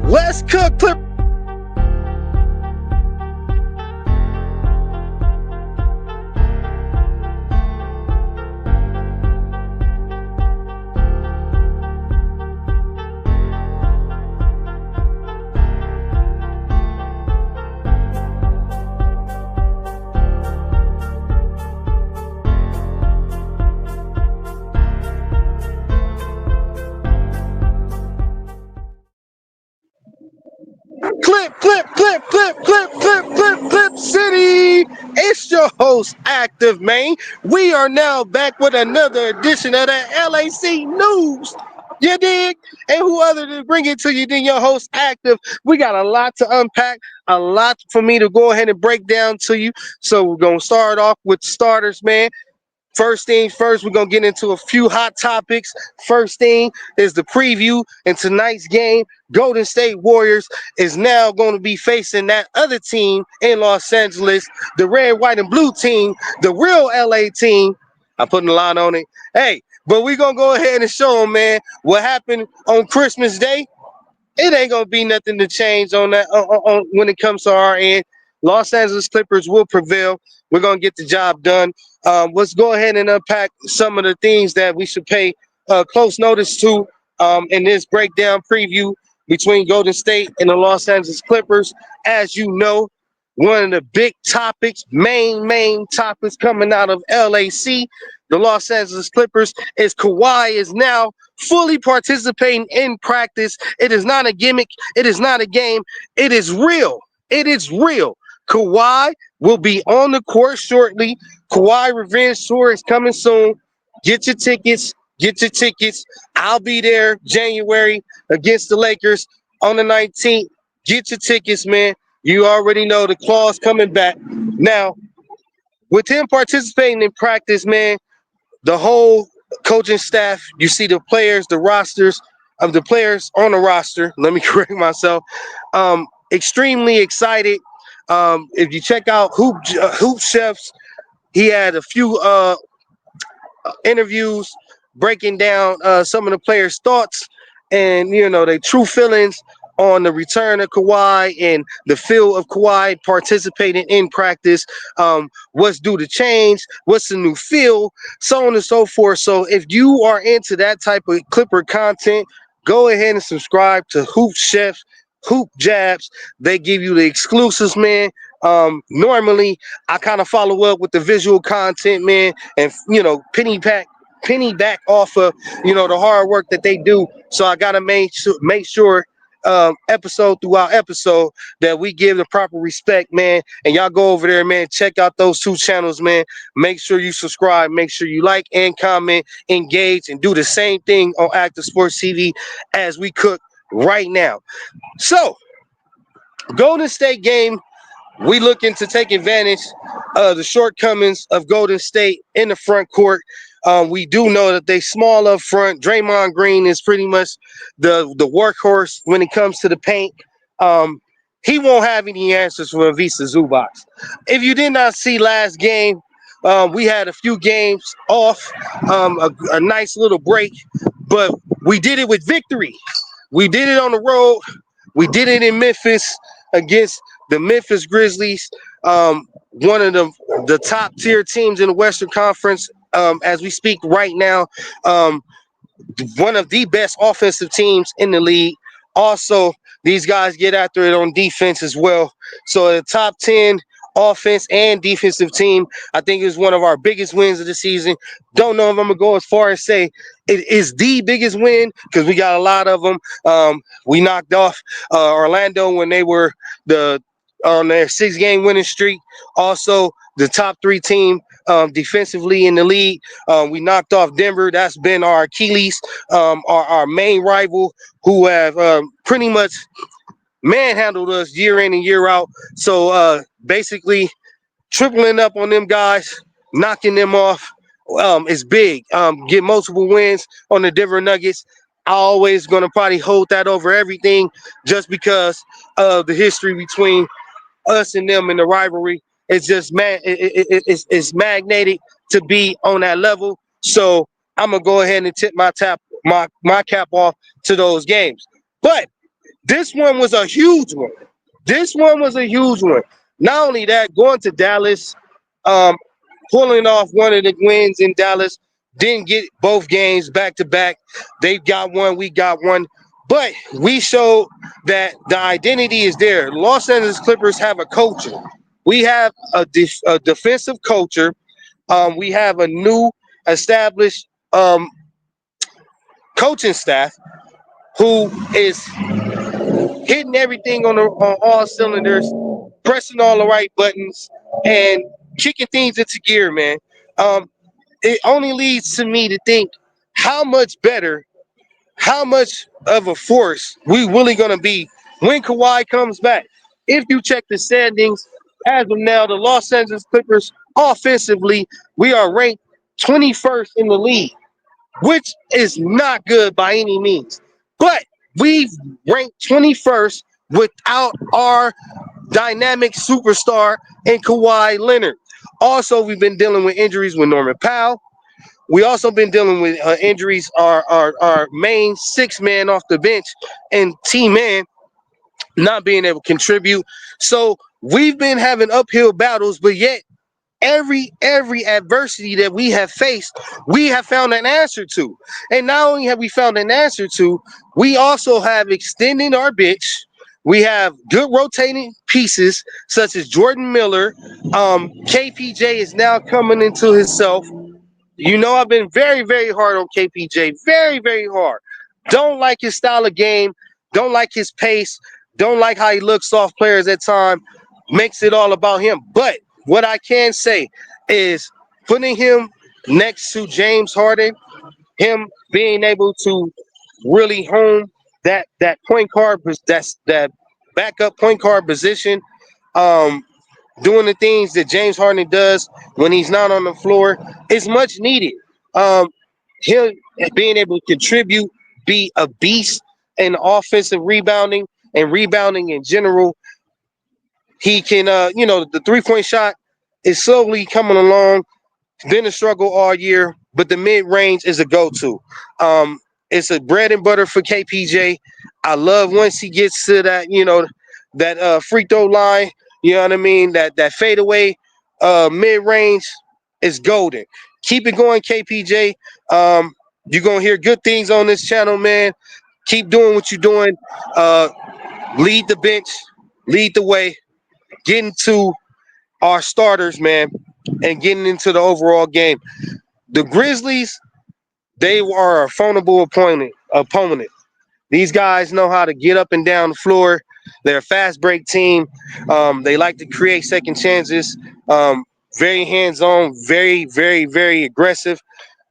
Let's cook Clip. Clip City. It's your host, Active Man. We are now back with another edition of the LAC News. You dig? And who other than bring it to you than your host, Active? We got a lot to unpack, a lot for me to go ahead and break down to you. So we're going to start off with starters, man. First thing first, we're going to get into a few hot topics. First thing is the preview in tonight's game. Golden State Warriors is now going to be facing that other team in Los Angeles, the red, white, and blue team, the real LA team. I'm putting a line on it. Hey, but we're going to go ahead and show them, man, what happened on Christmas Day. It ain't going to be nothing to change on that when it comes to our end. Los Angeles Clippers will prevail. We're going to get the job done. Let's go ahead and unpack some of the things that we should pay close notice to in this breakdown preview between Golden State and the Los Angeles Clippers. As you know, one of the big topics, main topics coming out of LAC, the Los Angeles Clippers, is Kawhi is now fully participating in practice. It is not a gimmick. It is not a game. It is real. It is real. Kawhi will be on the court shortly. Kawhi Revenge Tour is coming soon. Get your tickets. Get your tickets. I'll be there January against the Lakers on the 19th. Get your tickets, man. You already know the claw's coming back. Now, with him participating in practice, man, the whole coaching staff, you see the players, the rosters of the players on the roster. Let me correct myself. Extremely excited. If you check out Hoop Chefs, he had a few interviews breaking down some of the players' thoughts and their true feelings on the return of Kawhi and the feel of Kawhi participating in practice. What's due to change? What's the new feel? So on and so forth. So if you are into that type of Clipper content, go ahead and subscribe to Hoop Chefs, Hoop Jabs. They give you the exclusives, man. Normally I kind of follow up with the visual content, man, and penny back off of the hard work that they do. So I gotta make sure episode throughout episode that we give the proper respect, man. And y'all go over there, man. Check out those two channels, man. Make sure you subscribe. Make sure you like and comment, engage, and do the same thing on Active Sports TV as we cook right now. So, Golden State game. We looking to take advantage of the shortcomings of Golden State in the front court. We do know that they small up front. Draymond Green is pretty much the workhorse when it comes to the paint. He won't have any answers for Ivica Zubac. If you did not see last game, we had a few games off, a nice little break, but we did it with victory. We did it on the road. We did it in Memphis against the Memphis Grizzlies, one of the top tier teams in the Western Conference as we speak right now. One of the best offensive teams in the league. Also, these guys get after it on defense as well. So the top 10 offense and defensive team, I think, is one of our biggest wins of the season. Don't know if I'm going to go as far as say it is the biggest win because we got a lot of them. We knocked off Orlando when they were on their 6-game winning streak. Also, the top 3 team defensively in the league. We knocked off Denver. That's been our Achilles, our main rival, who have pretty much manhandled us year in and year out. So basically, tripling up on them guys, knocking them off is big. Get multiple wins on the Denver Nuggets. I always going to probably hold that over everything just because of the history between us and them in the rivalry. It's just it's magnetic to be on that level. So I'm gonna go ahead and tip my cap off to those games. But This one was a huge one. This one was a huge one. Not only that, going to Dallas, um, pulling off one of the wins in Dallas, didn't get both games back to back. They got one, we got one. But we showed that the identity is there. Los Angeles Clippers have a culture. We have a defensive culture. We have a new established coaching staff who is hitting everything on all cylinders, pressing all the right buttons, and kicking things into gear, man. Um, it only leads to me to think how much better, how much of a force we really gonna be when Kawhi comes back. If you check the standings, as of now, the Los Angeles Clippers offensively, we are ranked 21st in the league, which is not good by any means. But we've ranked 21st without our dynamic superstar in Kawhi Leonard. Also, we've been dealing with injuries with Norman Powell. We also been dealing with injuries. Our main six man off the bench and T man not being able to contribute. So we've been having uphill battles, but yet every adversity that we have faced, we have found an answer to. And not only have we found an answer to, we also have extended our bench. We have good rotating pieces such as Jordan Miller. KPJ is now coming into himself. You know, I've been very, very hard on KPJ. Very, very hard. Don't like his style of game. Don't like his pace. Don't like how he looks off players at time. Makes it all about him. But what I can say is putting him next to James Harden, him being able to really hone that point guard, that backup point guard position. Um, Doing the things that James Harden does when he's not on the floor is much needed. Um, him being able to contribute, be a beast in offensive rebounding and rebounding in general. He can, the 3 point shot is slowly coming along. It's been a struggle all year, but the mid range is a go to. It's a bread and butter for KPJ. I love once he gets to that, that free throw line. You know what I mean? That fadeaway mid range is golden. Keep it going, KPJ. Um, you're gonna hear good things on this channel, man. Keep doing what you're doing. Uh, Lead the bench, lead the way. Get into our starters, man, and getting into the overall game. The Grizzlies, they are a phonable opponent. These guys know how to get up and down the floor. They're a fast break team. They like to create second chances. Very hands on, very, very, very aggressive.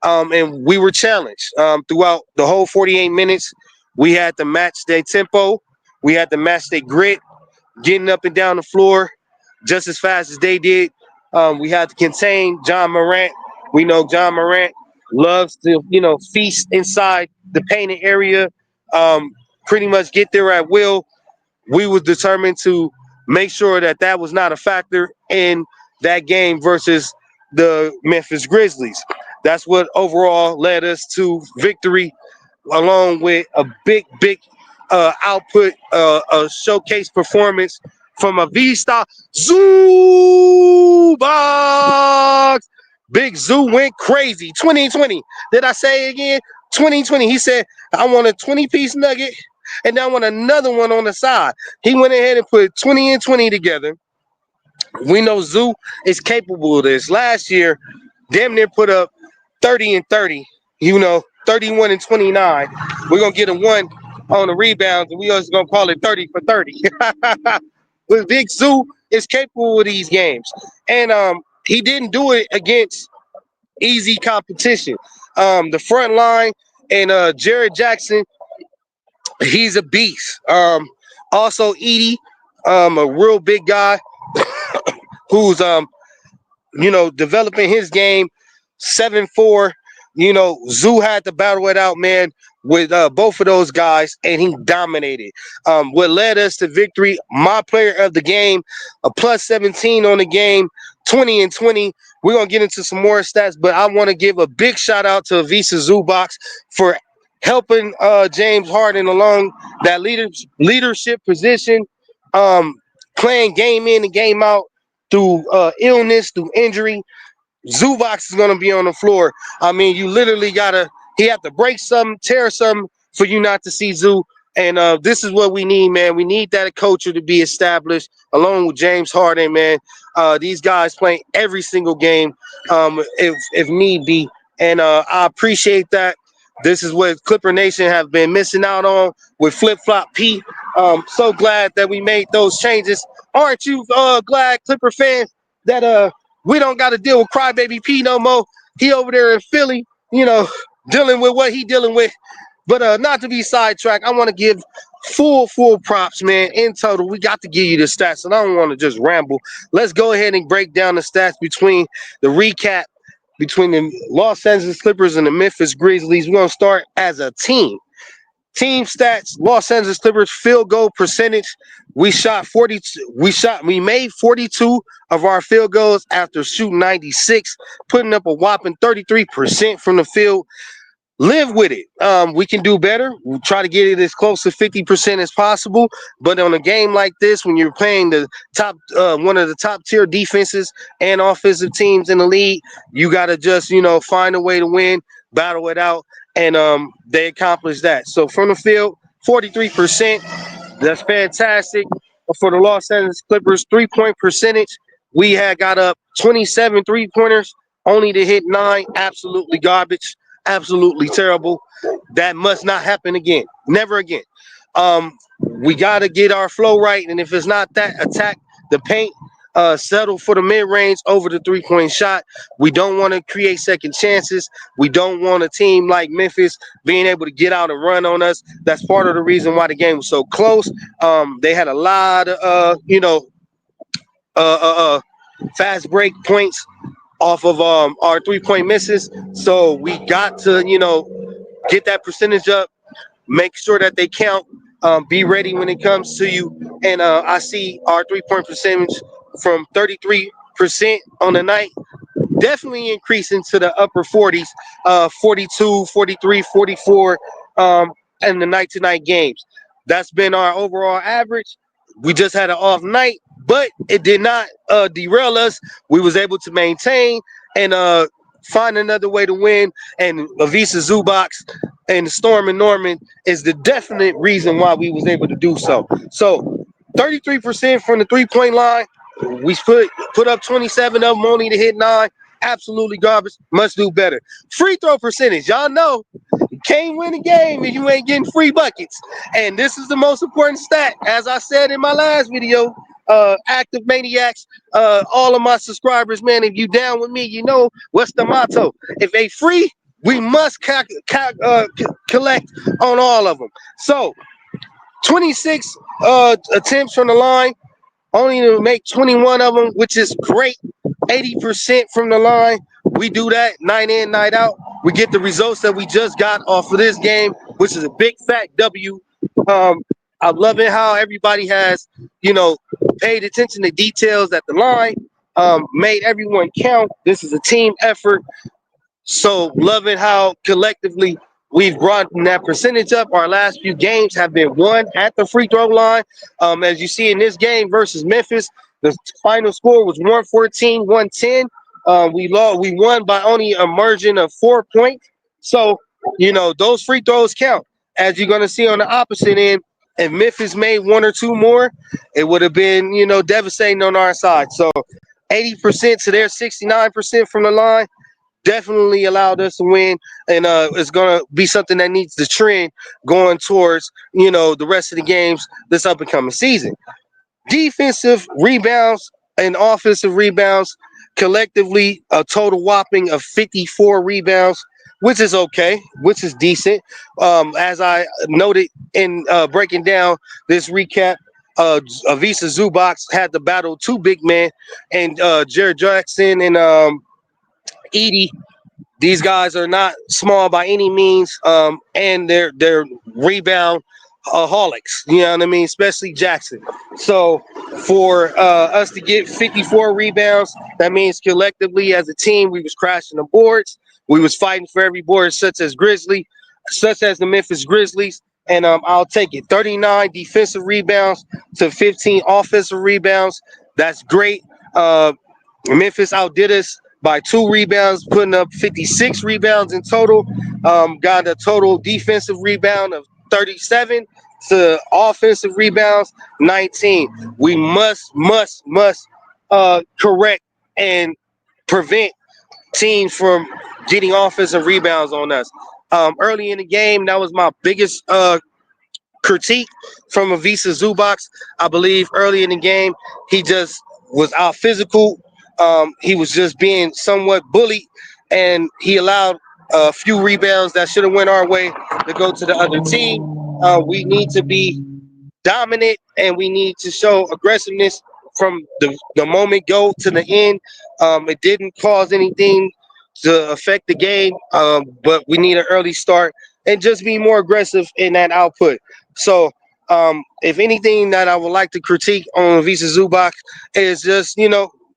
And we were challenged throughout the whole 48 minutes. We had to match their tempo. We had to match their grit, getting up and down the floor just as fast as they did. We had to contain John Morant. We know John Morant loves to, feast inside the painted area, um, pretty much get there at will. We was determined to make sure that that was not a factor in that game versus the Memphis Grizzlies. That's what overall led us to victory, along with a big output, a showcase performance from a V-Star Zubox. Big Zoo went crazy. 2020. Did I say it again? 2020. He said, I want a 20-piece nugget, and then I want another one on the side. He went ahead and put 20 and 20 together. We know Zoo is capable of this. Last year, damn near put up 30 and 30, 31 and 29. We're going to get a one on the rebounds, and we also going to call it 30 for 30. But Big Zoo is capable of these games. And he didn't do it against easy competition. The front line and Jared Jackson, he's a beast. Also, Edie, a real big guy who's developing his game 7-4. Zoo had to battle it out, man, with both of those guys, and he dominated. What led us to victory, my player of the game, a plus 17 on the game, 20 and 20. We're going to get into some more stats, but I want to give a big shout out to Visa Zubox for helping James Harden along that leadership position, um, playing game in and game out through illness, through injury. Zubac is gonna be on the floor. I mean, you literally gotta. He have to break something, tear something for you not to see Zoo. And this is what we need, man. We need that culture to be established, along with James Harden, man. These guys playing every single game, if need be. And I appreciate that. This is what Clipper Nation have been missing out on with Flip Flop P. So glad that we made those changes. Aren't you glad, Clipper fans, that we don't got to deal with Crybaby P no more. He over there in Philly, you know, dealing with what he dealing with. But not to be sidetracked, I want to give full props, man. In total, we got to give you the stats, and I don't want to just ramble. Let's go ahead and break down the stats between the recap between the Los Angeles Clippers and the Memphis Grizzlies. We're gonna start as a team. Team stats: Los Angeles Clippers field goal percentage. We shot 40. We made 42 of our field goals after shooting 96, putting up a whopping 33% from the field. Live with it. We can do better. We try to get it as close to 50% as possible. But on a game like this, when you're playing the top, one of the top tier defenses and offensive teams in the league, you got to just find a way to win, battle it out, and they accomplished that. So from the field, 43%. That's fantastic for the Los Angeles Clippers. 3-point percentage. We had got up 27 3-pointers, only to hit 9. Absolutely garbage. Absolutely terrible. That must not happen again. Never again. We got to get our flow right. And if it's not that, attack the paint. Settle for the mid-range over the 3-point shot. We don't want to create second chances. We don't want a team like Memphis being able to get out and run on us. That's part of the reason why the game was so close. They had a lot of fast break points off of our 3-point misses. So we got to get that percentage up, make sure that they count, be ready when it comes to you. And I see our 3-point percentage from 33% on the night definitely increasing to the upper 40s, 42, 43, 44 in the night to night games. That's been our overall average. We just had an off night, but it did not derail us. We was able to maintain and find another way to win. And Avisa Zubox and Storm and Norman is the definite reason why we was able to do so. So 33% from the 3-point line. We put up 27 of them only to hit 9. Absolutely garbage. Must do better. Free throw percentage. Y'all know you can't win a game if you ain't getting free buckets. And this is the most important stat. As I said in my last video, active maniacs, all of my subscribers, man, if you down with me, you know what's the motto. If they free, we must collect on all of them. So 26 attempts from the line, only to make 21 of them, which is great. 80% from the line. We do that night in, night out. We get the results that we just got off of this game, which is a big fat W. I'm loving how everybody has, paid attention to details at the line, made everyone count. This is a team effort. So loving how collectively we've brought that percentage up. Our last few games have been won at the free throw line. As you see in this game versus Memphis, the final score was 114-110. We won by only a margin of 4 points. So, those free throws count. As you're going to see on the opposite end, if Memphis made 1 or 2 more, it would have been, devastating on our side. So 80% to their 69% from the line definitely allowed us to win, and it's gonna be something that needs to trend going towards the rest of the games this up and coming season. Defensive rebounds and offensive rebounds collectively a total whopping of 54 rebounds, which is okay, which is decent. As I noted in breaking down this recap, Avisa Zubox had to battle 2 big men, and Jared Jackson and Edie. These guys are not small by any means, and they're rebound holics. You know what I mean? Especially Jackson. So for us to get 54 rebounds, that means collectively as a team we was crashing the boards. We was fighting for every board, such as Grizzly. such as the Memphis Grizzlies, and I'll take it. 39 defensive rebounds to 15 offensive rebounds. That's great. Uh, Memphis outdid us by 2 rebounds, putting up 56 rebounds in total. Got a total defensive rebound of 37 to offensive rebounds 19. We must correct and prevent teams from getting offensive rebounds on us. Early in the game, that was my biggest critique from Avisa Zubac. I believe early in the game, he just was out physical. He was just being somewhat bullied, and he allowed a few rebounds that should have went our way to go to the other team. We need to be dominant, and we need to show aggressiveness from the moment go to the end. It didn't cause anything to affect the game, but we need an early start and just be more aggressive in that output. So, if anything that I would like to critique on Visa Zubac is just,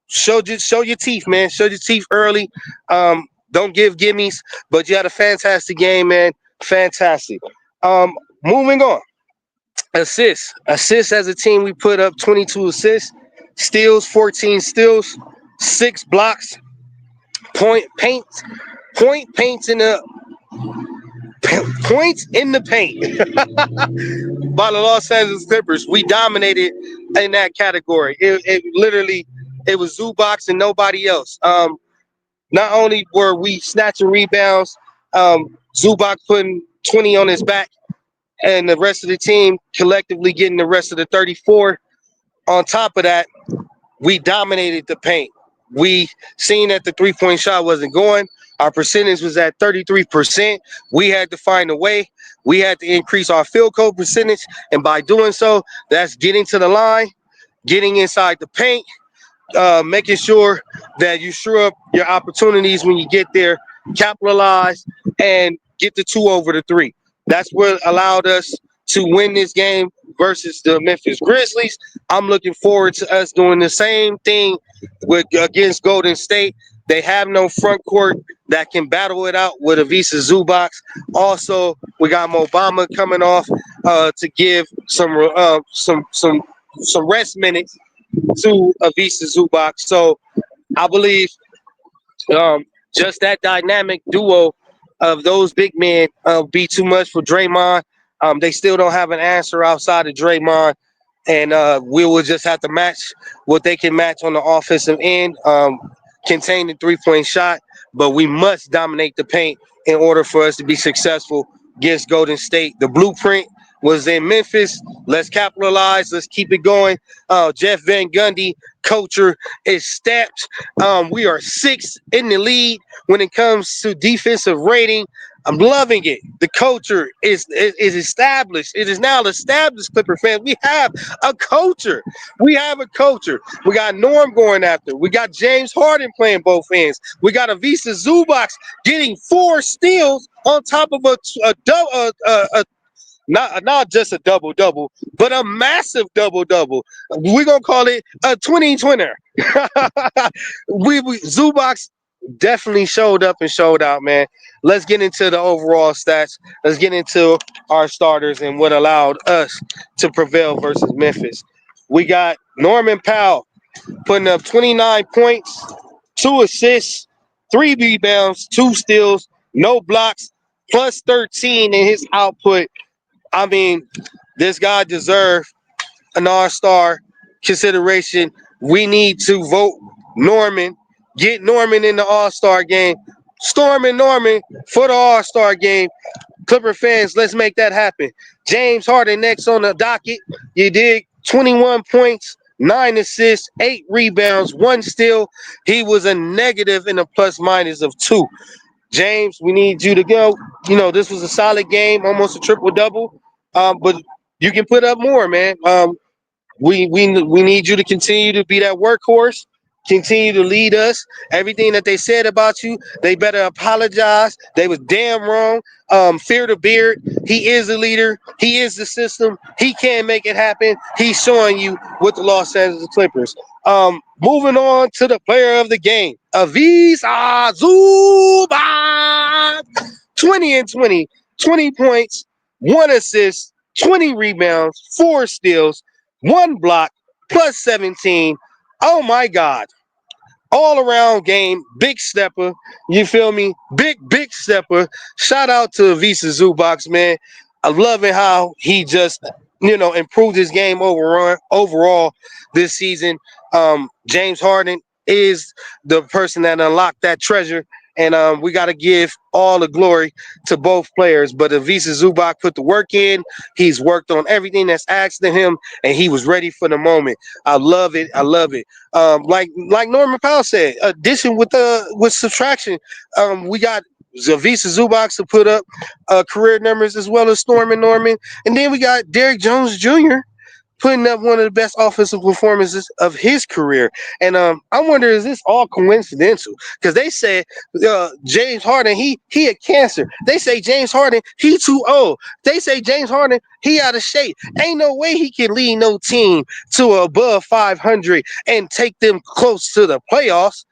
show your teeth, man. Show your teeth early. Don't give gimmies, but you had a fantastic game, man. Fantastic. Um, Moving on. Assists as a team, we put up 22 assists, steals 14 steals, 6 blocks, point paints, point paints in the points in the paint by the Los Angeles Clippers. We dominated in that category. It literally it was Zubac and nobody else. Not only were we snatching rebounds, Zubac putting 20 on his back, and the rest of the team collectively getting the rest of the 34. On top of that, we dominated the paint. We seen that the 3-point shot wasn't going. Our percentage was at 33%. We had to find a way. We had to increase our field goal percentage. And by doing so, that's getting to the line, getting inside the paint, making sure that you sure up your opportunities when you get there, capitalize, and get the 2 over the 3. That's what allowed us to win this game versus the Memphis Grizzlies. I'm looking forward to us doing the same thing against Golden State. They have no front court that can battle it out with Avisa Zubac. Also, we got Mobama coming off to give some rest minutes to Avisa Zubac. So I believe um, just that dynamic duo of those big men be too much for Draymond. They still don't have an answer outside of Draymond, and we will just have to match what they can match on the offensive end, contain the 3-point shot, but we must dominate the paint in order for us to be successful against Golden State. The blueprint was in Memphis. Let's capitalize. Let's keep it going. Jeff Van Gundy culture is stamped. We are 6th in the league when it comes to defensive rating. I'm loving it. The culture is established. It is now established, Clipper fans. We have a culture. We have a culture. We got Norm going after. We got James Harden playing both ends. We got Avisa Zubac getting 4 steals on top of a not just a double double, but a massive double double. We're gonna call it a 20-20. We Zubac definitely showed up and showed out, man. Let's get into the overall stats. Let's get into our starters and what allowed us to prevail versus Memphis. We got Norman Powell putting up 29 points, 2 assists, 3 rebounds, 2 steals, no blocks, plus 13 in his output. I mean, this guy deserves an all-star consideration. We need to vote Norman, get Norman in the all-star game, storming Norman for the all-star game. Clipper fans, let's make that happen. James Harden next on the docket. You dig? 21 points, 9 assists, 8 rebounds, 1 steal. He was a negative in a plus minus of 2. James, we need you to go. This was a solid game, almost a triple double. But you can put up more, man. We need you to continue to be that workhorse, continue to lead us. Everything that they said about you, they better apologize. They was damn wrong. Fear the beard. He is a leader. He is the system. He can make it happen. He's showing you with the Los Angeles Clippers. Moving on to the player of the game, Avisa Zubac. 20 and 20. 20 points, 1 assist, 20 rebounds, 4 steals, 1 block, plus 17. Oh my God. All around game, big stepper. You feel me? Big stepper. Shout out to Visa Zubox, man. I love it how he just, improved his game overall this season. James Harden is the person that unlocked that treasure. And we got to give all the glory to both players. But Visa Zubac put the work in. He's worked on everything that's asked of him, and he was ready for the moment. I love it. I love it. Like Norman Powell said, addition with subtraction. We got Zavisa Zubox to put up career numbers as well as Storm and Norman, and then we got Derrick Jones Jr. putting up one of the best offensive performances of his career. And I wonder, is this all coincidental? Because they said James Harden, he had cancer. They say James Harden, he too old. They say James Harden, he out of shape. Ain't no way he can lead no team to above 500 and take them close to the playoffs.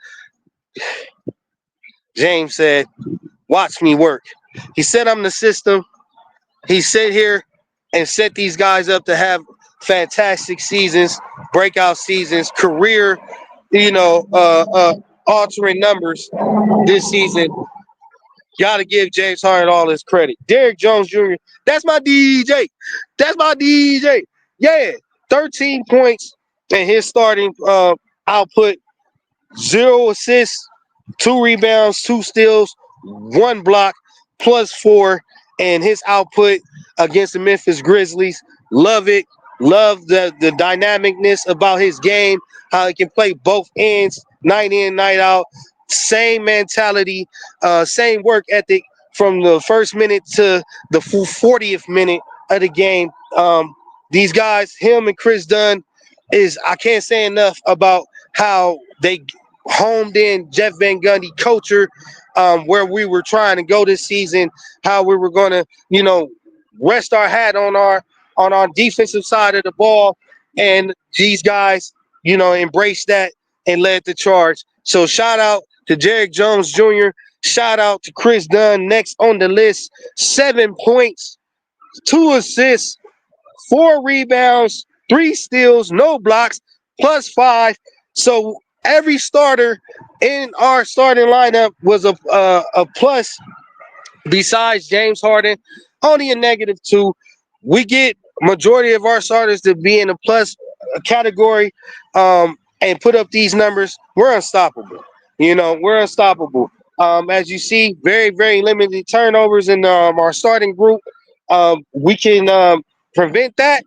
James said, watch me work. He said, I'm the system. He sit here and set these guys up to have fantastic seasons, breakout seasons, career, altering numbers this season. Got to give James Harden all his credit. Derrick Jones Jr., that's my DJ. That's my DJ. Yeah, 13 points and his starting output, 0 assists, 2 rebounds, 2 steals, 1 block, +4, and his output against the Memphis Grizzlies. Love it. Love the dynamicness about his game, how he can play both ends, night in, night out. Same mentality, same work ethic from the first minute to the 40th minute of the game. These guys, him and Chris Dunn, I can't say enough about how they homed in Jeff Van Gundy culture, where we were trying to go this season, how we were going to, rest our hat on our defensive side of the ball, and these guys, embraced that and led the charge. So shout out to Derrick Jones Jr. Shout out to Chris Dunn, next on the list, 7 points, 2 assists, 4 rebounds, 3 steals, no blocks, +5. So every starter in our starting lineup was a plus besides James Harden, only a -2. We get majority of our starters to be in a plus category, and put up these numbers. We're unstoppable. We're unstoppable. As you see, very, very limited turnovers in our starting group. We can prevent that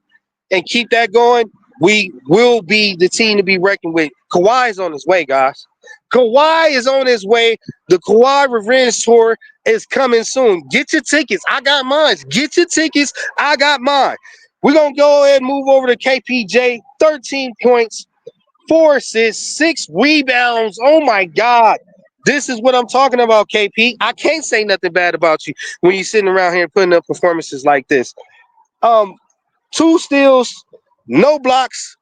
and keep that going. We will be the team to be reckoned with. Kawhi is on his way, guys. Kawhi is on his way. The Kawhi Revenge Tour is coming soon. Get your tickets. I got mine. Get your tickets. I got mine. We're going to go ahead and move over to KPJ. 13 points, 4 assists, 6 rebounds. Oh, my God. This is what I'm talking about, KP. I can't say nothing bad about you when you're sitting around here putting up performances like this. 2 steals, no blocks,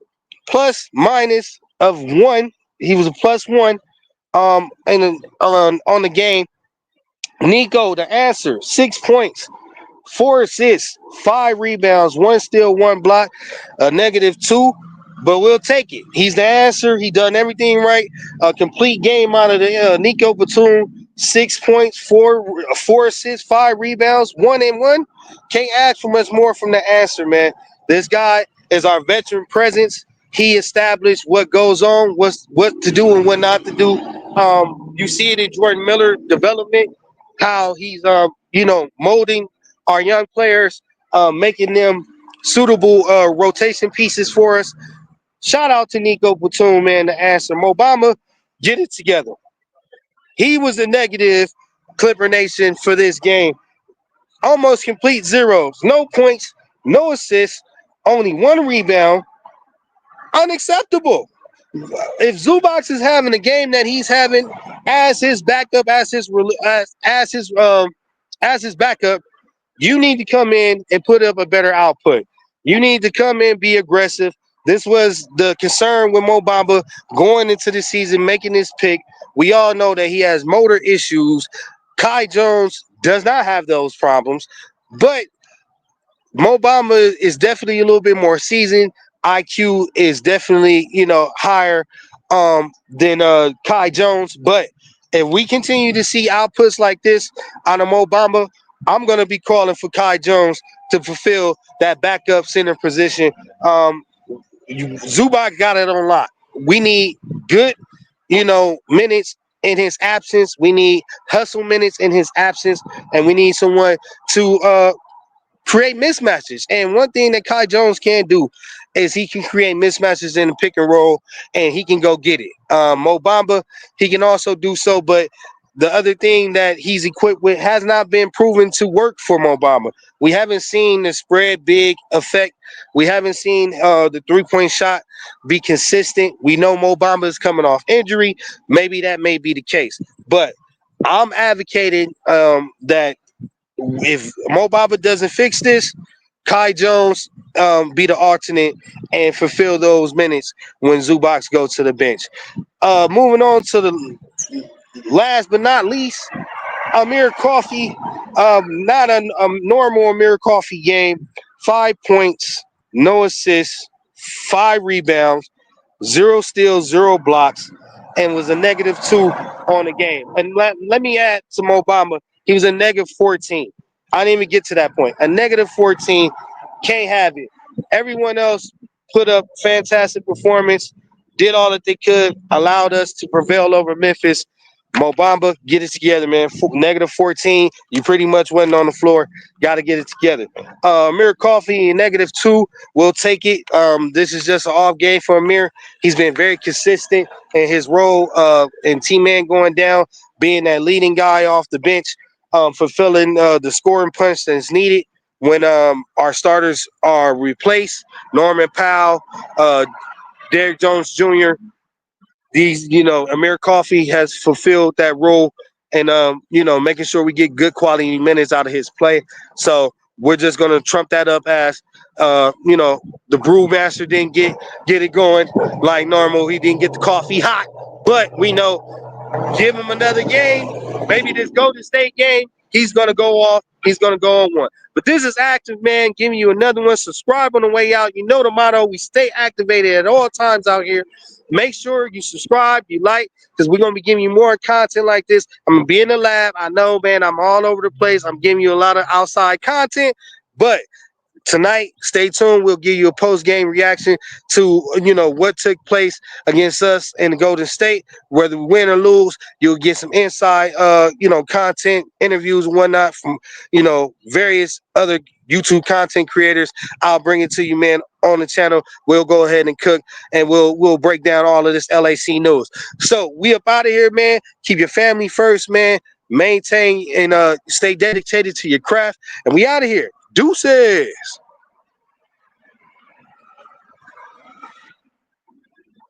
plus minus of 1. He was a +1 and on the game. Nico, the answer, 6 points, 4 assists, 5 rebounds, 1 steal, 1 block, a -2. But we'll take it. He's the answer. He done everything right. A complete game out of the Nico Batum. 6 points, four assists, 5 rebounds, 1 and 1. Can't ask for much more from the answer, man. This guy is our veteran presence. He established what goes on, what to do and what not to do. You see it in Jordan Miller development, how he's molding our young players, making them suitable rotation pieces for us. Shout out to Nico Batum, man, the answer. Mobama, get it together. He was a negative, Clipper Nation, for this game. Almost complete zeros. No points, no assists, only 1 rebound. Unacceptable. If Zubac is having a game that he's having as his backup, as his backup, you need to come in and put up a better output. You need to come in, be aggressive. This was the concern with Mo Bamba going into the season, making this pick. We all know that he has motor issues. Kai Jones does not have those problems. But Mo Bamba is definitely a little bit more seasoned. IQ is definitely, higher than Kai Jones. But if we continue to see outputs like this out of Mo Bamba, I'm gonna be calling for Kai Jones to fulfill that backup center position. Um, Zubac got it on lock. We need good, minutes in his absence. We need hustle minutes in his absence, and we need someone to create mismatches. And one thing that Kai Jones can do is he can create mismatches in the pick and roll, and he can go get it. Mo Bamba, he can also do so, but the other thing that he's equipped with has not been proven to work for Mo Bamba. We haven't seen the spread big effect. We haven't seen the 3-point shot be consistent. We know Mo Bamba is coming off injury. Maybe that may be the case, but I'm advocating that if Mo Bamba doesn't fix this, Kai Jones be the alternate and fulfill those minutes when Zubac go to the bench. Moving on to the last but not least, Amir Coffey. Not a normal Amir Coffey game. 5 points, no assists, 5 rebounds, 0 steals, 0 blocks, and was a -2 on the game. And let me add to Mo Bamba, he was a -14. I didn't even get to that point. A -14, can't have it. Everyone else put up fantastic performance, did all that they could, allowed us to prevail over Memphis. Mo Bamba, get it together, man. -14, you pretty much wasn't on the floor. Got to get it together. Amir Coffey, -2. We'll take it. This is just an off game for Amir. He's been very consistent in his role in T-Man going down, being that leading guy off the bench, fulfilling the scoring punch that's needed when our starters are replaced. Norman Powell, Derrick Jones Jr., Amir Coffey has fulfilled that role, and making sure we get good quality minutes out of his play. So we're just gonna trump that up as the brewmaster didn't get it going like normal. He didn't get the coffee hot, but we know, give him another game, maybe this Golden State game, he's gonna go off. He's gonna go on one. But this is Active Man giving you another one. Subscribe on the way out. You know the motto. We stay activated at all times out here. Make sure you subscribe, you like, because we're gonna be giving you more content like this. I'm gonna be in the lab. I know, man. I'm all over the place. I'm giving you a lot of outside content, but tonight, stay tuned. We'll give you a post-game reaction to what took place against us in the Golden State. Whether we win or lose, you'll get some inside content, interviews and whatnot from various other YouTube content creators. I'll bring it to you, man, on the channel. We'll go ahead and cook, and we'll break down all of this LAC news. So we up out of here, man. Keep your family first, man. Maintain and stay dedicated to your craft, and we out of here. Deuces.